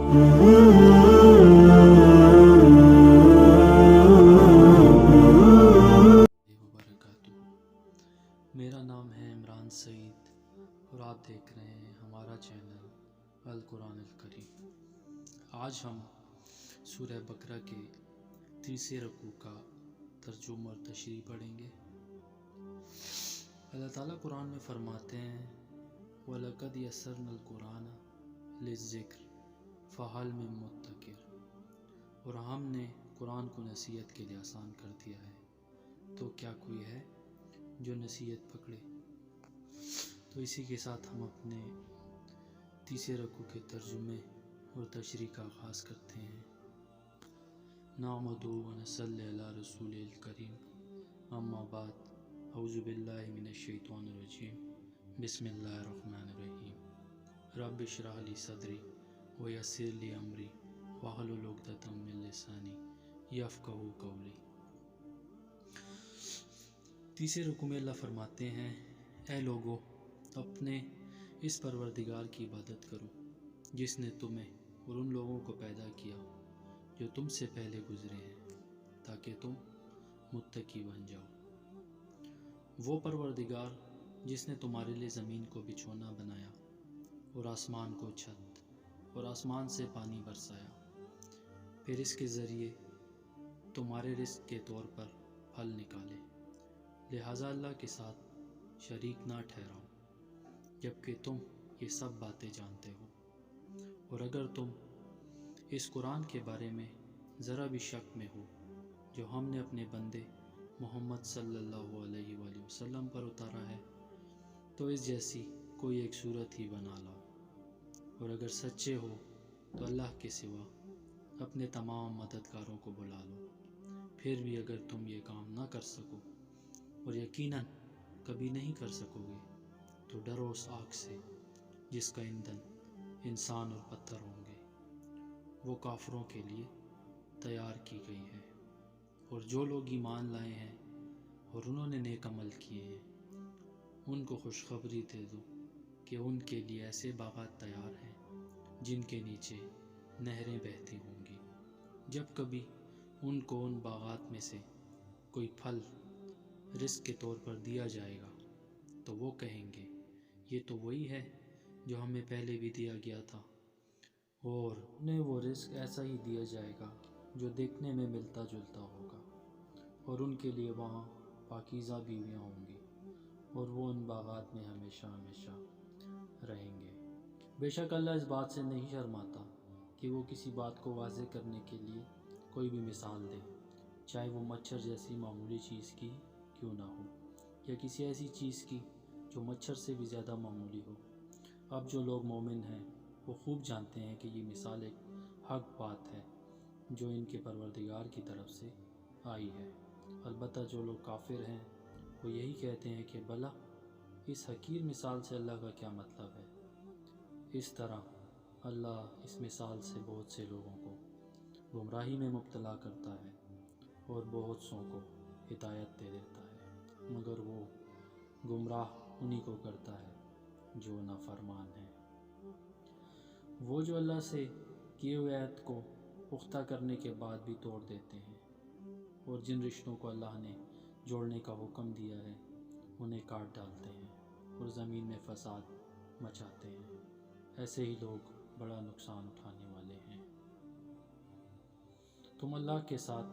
وبرکاتہ۔ میرا نام ہے عمران سعید اور آپ دیکھ رہے ہیں ہمارا چینل القرآن الکریم۔ آج ہم سورہ بقرہ کے تیسرے رکوع کا ترجمہ اور تشریح پڑھیں گے۔ اللہ تعالیٰ قرآن میں فرماتے ہیں وَلَقَدْ يَسَّرْنَا الْقُرْآنَ لِلذِّكْرِ فَهَلْ مِن مُّدَّكِرٍ، اور ہم نے قرآن کو نصیحت کے لیے آسان کر دیا ہے، تو کیا کوئی ہے جو نصیحت پکڑے۔ تو اسی کے ساتھ ہم اپنے تیسرے رکوع کے ترجمے اور تشریح کا آغاز کرتے ہیں۔ نحمدہ ونصلی علی رسول الکریم، اما بعد، اعوذ باللہ من الشیطان الرجیم، بسم اللہ الرحمن الرحیم۔ رب اشرح لی صدری ویسر لی امری واحلل عقدۃ من لسانی یفقہوا قولی۔ تیسرے رکوع میں اللہ فرماتے ہیں اے لوگو، اپنے اس پروردگار کی عبادت کرو جس نے تمہیں اور ان لوگوں کو پیدا کیا جو تم سے پہلے گزرے ہیں، تاکہ تم متقی بن جاؤ۔ وہ پروردگار جس نے تمہارے لیے زمین کو بچھونا بنایا اور آسمان کو چھت اور آسمان سے پانی برسایا، پھر اس کے ذریعے تمہارے رزق کے طور پر پھل نکالے، لہٰذا اللہ کے ساتھ شریک نہ ٹھہراؤ، جبکہ تم یہ سب باتیں جانتے ہو۔ اور اگر تم اس قرآن کے بارے میں ذرا بھی شک میں ہو جو ہم نے اپنے بندے محمد صلی اللہ علیہ وآلہ وسلم پر اتارا ہے، تو اس جیسی کوئی ایک صورت ہی بنا لاؤ، اور اگر سچے ہو تو اللہ کے سوا اپنے تمام مددگاروں کو بلا لو۔ پھر بھی اگر تم یہ کام نہ کر سکو، اور یقیناً کبھی نہیں کر سکو گے، تو ڈرو اس آگ سے جس کا ایندھن انسان اور پتھر ہوں گے، وہ کافروں کے لیے تیار کی گئی ہے۔ اور جو لوگ ایمان لائے ہیں اور انہوں نے نیک عمل کیے ہیں، ان کو خوشخبری دے دو کہ ان کے لیے ایسے باغات تیار ہیں جن کے نیچے نہریں بہتی ہوں گی۔ جب کبھی ان کو ان باغات میں سے کوئی پھل رزق کے طور پر دیا جائے گا تو وہ کہیں گے یہ تو وہی ہے جو ہمیں پہلے بھی دیا گیا تھا، اور انہیں وہ رزق ایسا ہی دیا جائے گا جو دیکھنے میں ملتا جلتا ہوگا، اور ان کے لیے وہاں پاکیزہ بیویاں ہوں گی، اور وہ ان باغات میں ہمیشہ ہمیشہ رہیں گے۔ بے شک اللہ اس بات سے نہیں شرماتا کہ وہ کسی بات کو واضح کرنے کے لیے کوئی بھی مثال دے، چاہے وہ مچھر جیسی معمولی چیز کی کیوں نہ ہو، یا کسی ایسی چیز کی جو مچھر سے بھی زیادہ معمولی ہو۔ اب جو لوگ مومن ہیں وہ خوب جانتے ہیں کہ یہ مثال ایک حق بات ہے جو ان کے پروردگار کی طرف سے آئی ہے۔ البتہ جو لوگ کافر ہیں وہ یہی کہتے ہیں کہ بھلا اس حقیر مثال سے اللہ کا کیا مطلب ہے۔ اس طرح اللہ اس مثال سے بہت سے لوگوں کو گمراہی میں مبتلا کرتا ہے اور بہت سوں کو ہدایت دے دیتا ہے، مگر وہ گمراہ انہی کو کرتا ہے جو نافرمان ہے۔ وہ جو اللہ سے کیے ہوئے عہد کو پختہ کرنے کے بعد بھی توڑ دیتے ہیں، اور جن رشتوں کو اللہ نے جوڑنے کا حکم دیا ہے انہیں کاٹ ڈالتے ہیں اور زمین میں فساد مچاتے ہیں، ایسے ہی لوگ بڑا نقصان اٹھانے والے ہیں۔ تم اللہ کے ساتھ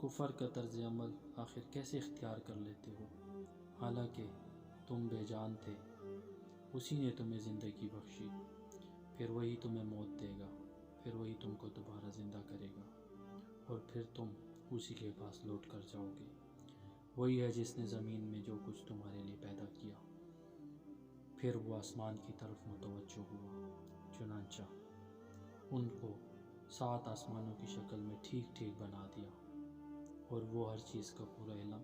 کفر کا طرز عمل آخر کیسے اختیار کر لیتے ہو، حالانکہ تم بے جان تھے، اسی نے تمہیں زندگی بخشی، پھر وہی تمہیں موت دے گا، پھر وہی تم کو دوبارہ زندہ کرے گا، اور پھر تم اسی کے پاس لوٹ کر جاؤ گے۔ وہی ہے جس نے زمین میں جو کچھ تمہارے لیے پیدا کیا، پھر وہ آسمان کی طرف متوجہ ہوا، چنانچہ ان کو 7 آسمانوں کی شکل میں ٹھیک ٹھیک بنا دیا، اور وہ ہر چیز کا پورا علم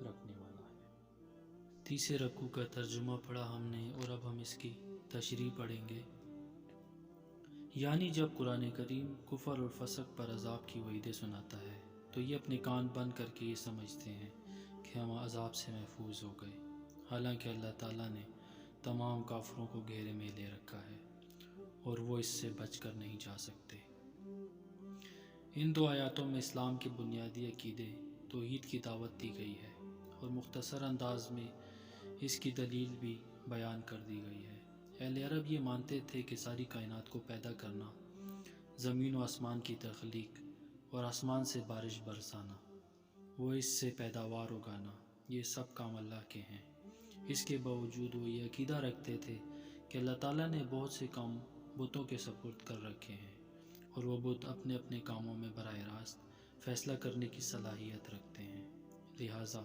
رکھنے والا ہے۔ تیسرے رکوع کا ترجمہ پڑھا ہم نے، اور اب ہم اس کی تشریح پڑھیں گے۔ یعنی جب قرآن کریم کفر اور فسق پر عذاب کی وعیدیں سناتا ہے تو یہ اپنے کان بند کر کے یہ سمجھتے ہیں کہ ہم عذاب سے محفوظ ہو گئے، حالانکہ اللہ تعالیٰ نے تمام کافروں کو گھیرے میں لے رکھا ہے، اور وہ اس سے بچ کر نہیں جا سکتے۔ ان دو آیاتوں میں اسلام کے بنیادی عقیدے توحید کی دعوت دی گئی ہے اور مختصر انداز میں اس کی دلیل بھی بیان کر دی گئی ہے۔ اہل عرب یہ مانتے تھے کہ ساری کائنات کو پیدا کرنا، زمین و آسمان کی تخلیق اور آسمان سے بارش برسانا، وہ اس سے پیداوار اگانا، یہ سب کام اللہ کے ہیں۔ اس کے باوجود وہ یہ عقیدہ رکھتے تھے کہ اللہ تعالیٰ نے بہت سے کام بتوں کے سپرد کر رکھے ہیں اور وہ بت اپنے اپنے کاموں میں براہ راست فیصلہ کرنے کی صلاحیت رکھتے ہیں، لہٰذا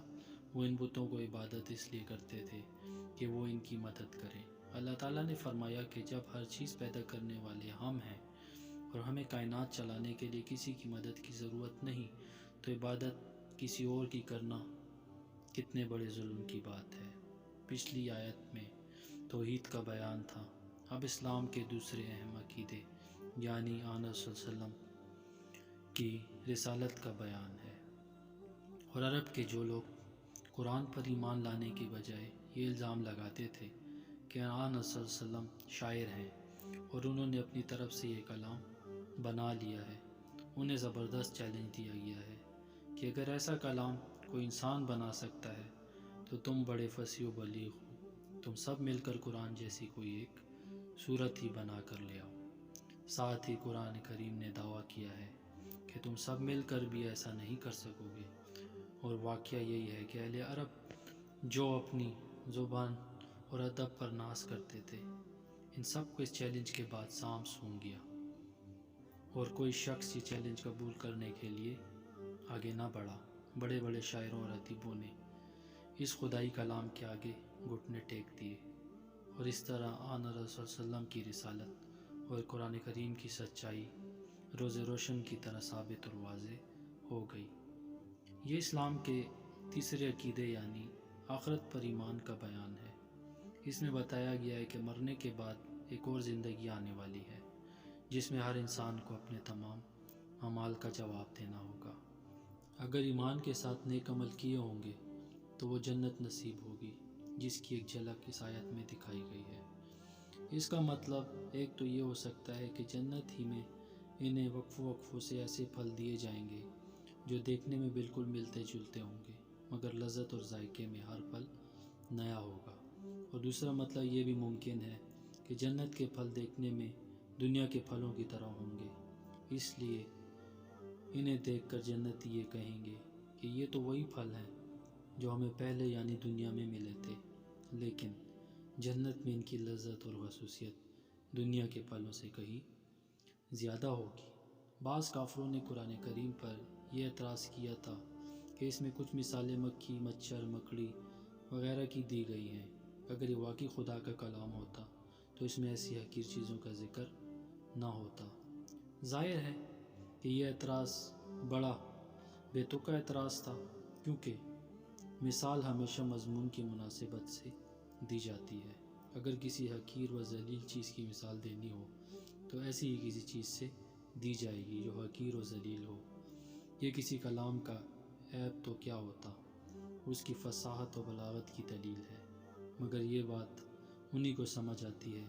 وہ ان بتوں کو عبادت اس لیے کرتے تھے کہ وہ ان کی مدد کریں۔ اللہ تعالیٰ نے فرمایا کہ جب ہر چیز پیدا کرنے والے ہم ہیں اور ہمیں کائنات چلانے کے لیے کسی کی مدد کی ضرورت نہیں، تو عبادت کسی اور کی کرنا کتنے بڑے ظلم کی بات ہے۔ پچھلی آیت میں توحید کا بیان تھا، اب اسلام کے دوسرے اہم عقیدے یعنی آن صلی اللہ علیہ وسلم کی رسالت کا بیان ہے۔ اور عرب کے جو لوگ قرآن پر ایمان لانے کی بجائے یہ الزام لگاتے تھے کہ آن صلی اللہ علیہ وسلم شاعر ہیں اور انہوں نے اپنی طرف سے یہ کلام بنا لیا ہے، انہیں زبردست چیلنج دیا گیا ہے کہ اگر ایسا کلام کوئی انسان بنا سکتا ہے تو تم بڑے فصیح و بلیغ ہو، تم سب مل کر قرآن جیسی کوئی ایک صورت ہی بنا کر لے آؤ۔ ساتھ ہی قرآن کریم نے دعویٰ کیا ہے کہ تم سب مل کر بھی ایسا نہیں کر سکو گے، اور واقعہ یہی ہے کہ اہل عرب جو اپنی زبان اور ادب پر ناز کرتے تھے، ان سب کو اس چیلنج کے بعد سام سونگ گیا اور کوئی شخص یہ چیلنج قبول کرنے کے لیے آگے نہ بڑھا۔ بڑے بڑے شاعروں اور ادیبوں نے اس خدائی کلام کے آگے گھٹنے ٹیک دیے اور اس طرح آن رسول صلی اللہ علیہ وسلم کی رسالت اور قرآن کریم کی سچائی روز روشن کی طرح ثابت اور واضح ہو گئی۔ یہ اسلام کے تیسرے عقیدے یعنی آخرت پر ایمان کا بیان ہے۔ اس میں بتایا گیا ہے کہ مرنے کے بعد ایک اور زندگی آنے والی ہے جس میں ہر انسان کو اپنے تمام اعمال کا جواب دینا ہوگا۔ اگر ایمان کے ساتھ نیک عمل کیے ہوں گے تو وہ جنت نصیب ہوگی، جس کی ایک جھلک اس آیت میں دکھائی گئی ہے۔ اس کا مطلب ایک تو یہ ہو سکتا ہے کہ جنت ہی میں انہیں وقفوں سے ایسے پھل دیے جائیں گے جو دیکھنے میں بالکل ملتے جلتے ہوں گے مگر لذت اور ذائقے میں ہر پھل نیا ہوگا۔ اور دوسرا مطلب یہ بھی ممکن ہے کہ جنت کے پھل دیکھنے میں دنیا کے پھلوں کی طرح ہوں گے، اس لیے انہیں دیکھ کر جنتی یہ کہیں گے کہ یہ تو وہی پھل ہیں جو ہمیں پہلے یعنی دنیا میں ملے تھے، لیکن جنت میں ان کی لذت اور خصوصیت دنیا کے پھلوں سے کہیں زیادہ ہوگی۔ بعض کافروں نے قرآن کریم پر یہ اعتراض کیا تھا کہ اس میں کچھ مثالیں مکھی، مچھر، مکڑی وغیرہ کی دی گئی ہیں۔ اگر یہ واقعی خدا کا کلام ہوتا تو اس میں ایسی حقیر چیزوں کا ذکر نہ ہوتا۔ ظاہر ہے کہ یہ اعتراض بڑا بے تکا اعتراض تھا، کیونکہ مثال ہمیشہ مضمون کی مناسبت سے دی جاتی ہے۔ اگر کسی حقیر و ذلیل چیز کی مثال دینی ہو تو ایسی ہی کسی چیز سے دی جائے گی جو حقیر و ذلیل ہو۔ یہ کسی کلام کا عیب تو کیا ہوتا، اس کی فصاحت و بلاغت کی دلیل ہے، مگر یہ بات انہی کو سمجھ آتی ہے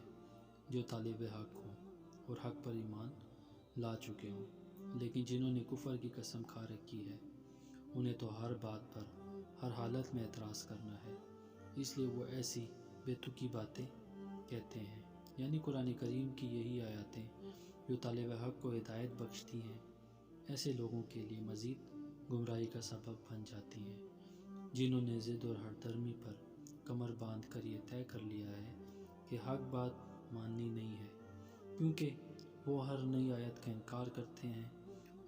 جو طالب حق ہوں اور حق پر ایمان لا چکے ہوں، لیکن جنہوں نے کفر کی قسم کھا رکھی ہے انہیں تو ہر بات پر ہر حالت میں اعتراض کرنا ہے، اس لیے وہ ایسی بے تکی باتیں کہتے ہیں۔ یعنی قرآن کریم کی یہی آیاتیں جو طالب حق کو ہدایت بخشتی ہیں، ایسے لوگوں کے لیے مزید گمراہی کا سبب بن جاتی ہیں جنہوں نے ضد اور ہر درمی پر کمر باندھ کر یہ طے کر لیا ہے کہ حق بات ماننی نہیں ہے، کیونکہ وہ ہر نئی آیت کا انکار کرتے ہیں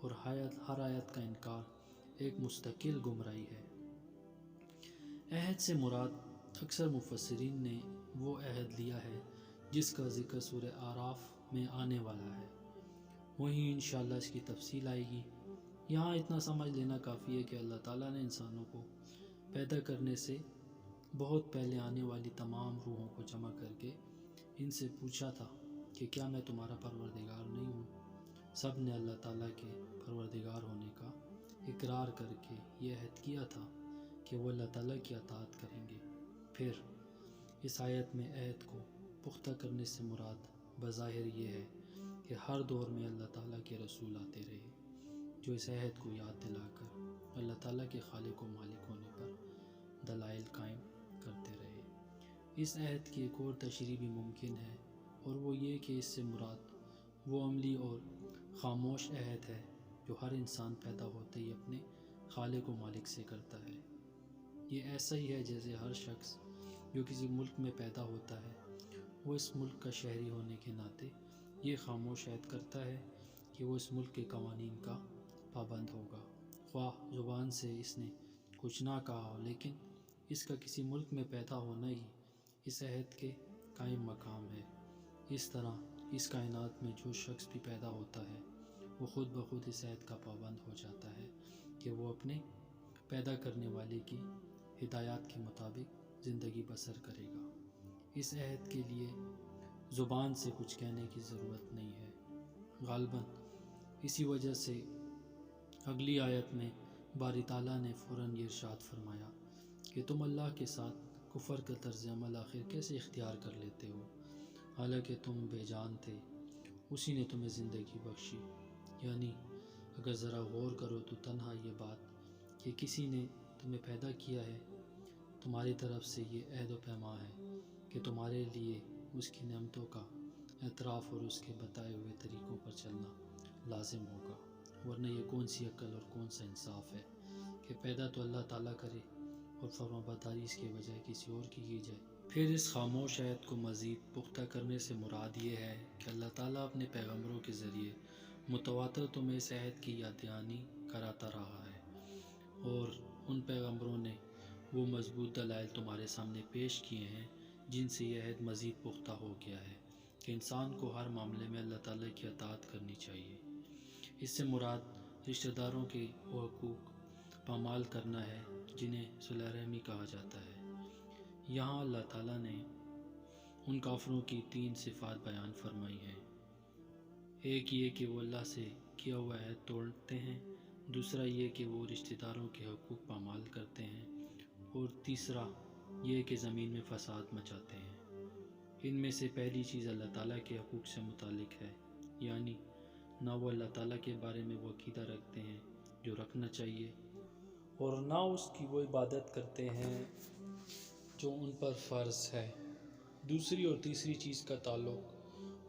اور ہر آیت کا انکار ایک مستقل گمراہی ہے۔ عہد سے مراد اکثر مفسرین نے وہ عہد لیا ہے جس کا ذکر سورہ اعراف میں آنے والا ہے، وہیں انشاءاللہ اس کی تفصیل آئے گی۔ یہاں اتنا سمجھ لینا کافی ہے کہ اللہ تعالیٰ نے انسانوں کو پیدا کرنے سے بہت پہلے آنے والی تمام روحوں کو جمع کر کے ان سے پوچھا تھا کہ کیا میں تمہارا پروردگار نہیں ہوں؟ سب نے اللہ تعالیٰ کے پروردگار ہونے کا اقرار کر کے یہ عہد کیا تھا کہ وہ اللہ تعالیٰ کی اطاعت کریں گے۔ پھر اس آیت میں عہد کو پختہ کرنے سے مراد بظاہر یہ ہے کہ ہر دور میں اللہ تعالیٰ کے رسول آتے رہے جو اس عہد کو یاد دلا کر اللہ تعالیٰ کے خالق و مالک ہونے پر دلائل قائم کرتے رہے۔ اس عہد کی ایک اور تشریح بھی ممکن ہے، اور وہ یہ کہ اس سے مراد وہ عملی اور خاموش عہد ہے جو ہر انسان پیدا ہوتے ہی اپنے خالق و مالک سے کرتا ہے۔ یہ ایسا ہی ہے جیسے ہر شخص جو کسی ملک میں پیدا ہوتا ہے وہ اس ملک کا شہری ہونے کے ناطے یہ خاموش عہد کرتا ہے کہ وہ اس ملک کے قوانین کا پابند ہوگا، خواہ زبان سے اس نے کچھ نہ کہا ہو، لیکن اس کا کسی ملک میں پیدا ہونا ہی اس عہد کے قائم مقام ہے۔ اس طرح اس کائنات میں جو شخص بھی پیدا ہوتا ہے وہ خود بخود اس عہد کا پابند ہو جاتا ہے کہ وہ اپنے پیدا کرنے والے کی ہدایات کے مطابق زندگی بسر کرے گا۔ اس عہد کے لیے زبان سے کچھ کہنے کی ضرورت نہیں ہے۔ غالباً اسی وجہ سے اگلی آیت میں باری تعالیٰ نے فوراً یہ ارشاد فرمایا کہ تم اللہ کے ساتھ کفر کا طرز عمل آخر کیسے اختیار کر لیتے ہو، حالانکہ تم بے جان تھے، اسی نے تمہیں زندگی بخشی۔ یعنی اگر ذرا غور کرو تو تنہا یہ بات کہ کسی نے تمہیں پیدا کیا ہے، تمہاری طرف سے یہ عہد و پیمان ہے کہ تمہارے لیے اس کی نعمتوں کا اعتراف اور اس کے بتائے ہوئے طریقوں پر چلنا لازم ہوگا، ورنہ یہ کون سی عقل اور کون سا انصاف ہے کہ پیدا تو اللہ تعالیٰ کرے اور فرما برداری اس کے بجائے کسی اور کی جائے۔ پھر اس خاموش عہد کو مزید پختہ کرنے سے مراد یہ ہے کہ اللہ تعالیٰ اپنے پیغمبروں کے ذریعے متواتر تمہیں اس عہد کی یاد دہانی کراتا رہا ہے، اور ان پیغمبروں نے وہ مضبوط دلائل تمہارے سامنے پیش کیے ہیں جن سے یہ عہد مزید پختہ ہو گیا ہے کہ انسان کو ہر معاملے میں اللہ تعالیٰ کی اطاعت کرنی چاہیے۔ اس سے مراد رشتہ داروں کے وہ حقوق پامال کرنا ہے جنہیں صلہ رحمی کہا جاتا ہے۔ یہاں اللہ تعالیٰ نے ان کافروں کی 3 صفات بیان فرمائی ہیں۔ ایک یہ کہ وہ اللہ سے کیا ہوا عہد توڑتے ہیں، دوسرا یہ کہ وہ رشتہ داروں کے حقوق پامال کرتے ہیں، اور تیسرا یہ کہ زمین میں فساد مچاتے ہیں۔ ان میں سے پہلی چیز اللہ تعالیٰ کے حقوق سے متعلق ہے، یعنی نہ وہ اللہ تعالیٰ کے بارے میں وہ عقیدہ رکھتے ہیں جو رکھنا چاہیے، اور نہ اس کی وہ عبادت کرتے ہیں جو ان پر فرض ہے۔ دوسری اور تیسری چیز کا تعلق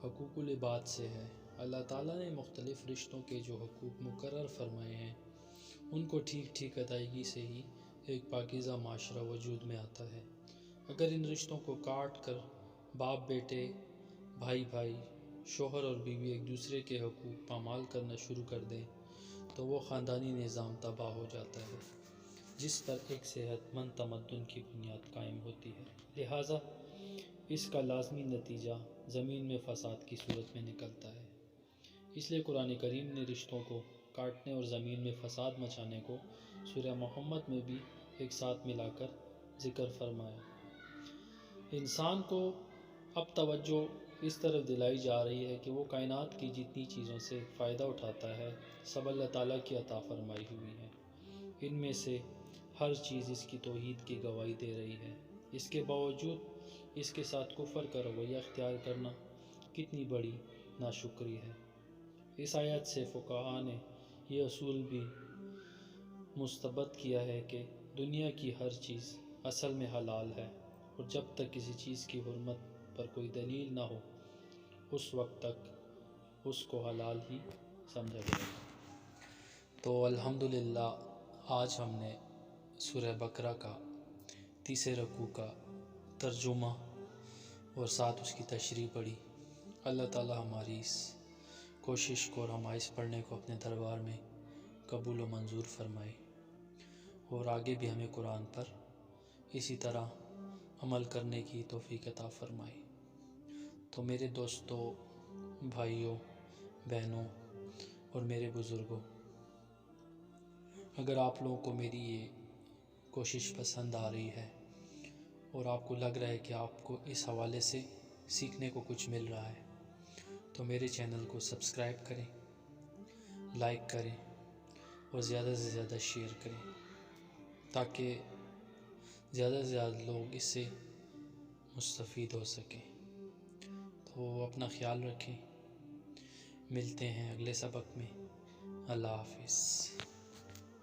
حقوق العباد سے ہے۔ اللہ تعالیٰ نے مختلف رشتوں کے جو حقوق مقرر فرمائے ہیں ان کو ٹھیک ٹھیک ادائیگی سے ہی ایک پاکیزہ معاشرہ وجود میں آتا ہے۔ اگر ان رشتوں کو کاٹ کر باپ بیٹے، بھائی بھائی، شوہر اور بیوی ایک دوسرے کے حقوق پامال کرنا شروع کر دیں تو وہ خاندانی نظام تباہ ہو جاتا ہے جس پر ایک صحت مند تمدن کی بنیاد قائم ہوتی ہے۔ لہٰذا اس کا لازمی نتیجہ زمین میں فساد کی صورت میں نکلتا ہے۔ اس لیے قرآن کریم نے رشتوں کو کاٹنے اور زمین میں فساد مچانے کو سورہ محمد میں بھی ایک ساتھ ملا کر ذکر فرمایا۔ انسان کو اب توجہ اس طرف دلائی جا رہی ہے کہ وہ کائنات کی جتنی چیزوں سے فائدہ اٹھاتا ہے سب اللہ تعالیٰ کی عطا فرمائی ہوئی ہیں۔ ان میں سے ہر چیز اس کی توحید کی گواہی دے رہی ہے، اس کے باوجود اس کے ساتھ کفر کا رویہ اختیار کرنا کتنی بڑی ناشکری ہے۔ اس آیت سے فقہاء نے یہ اصول بھی مستبد کیا ہے کہ دنیا کی ہر چیز اصل میں حلال ہے، اور جب تک کسی چیز کی حرمت پر کوئی دلیل نہ ہو اس وقت تک اس کو حلال ہی سمجھا جائے گا۔ تو الحمدللہ آج ہم نے سورہ بقرہ کا 30 رکوع کا ترجمہ اور ساتھ اس کی تشریح پڑھی۔ اللہ تعالی ہماری اس کوشش کو اور ہمارے اس پڑھنے کو اپنے دربار میں قبول و منظور فرمائے، اور آگے بھی ہمیں قرآن پر اسی طرح عمل کرنے کی توفیق عطا فرمائے۔ تو میرے دوستوں، بھائیوں، بہنوں اور میرے بزرگوں، اگر آپ لوگوں کو میری یہ کوشش پسند آ رہی ہے اور آپ کو لگ رہا ہے کہ آپ کو اس حوالے سے سیکھنے کو کچھ مل رہا ہے تو میرے چینل کو سبسکرائب کریں، لائک کریں اور زیادہ سے زیادہ شیئر کریں تاکہ زیادہ سے زیادہ لوگ اس سے مستفید ہو سکیں۔ تو تو اپنا خیال رکھیں، ملتے ہیں اگلے سبق میں۔ اللہ حافظ۔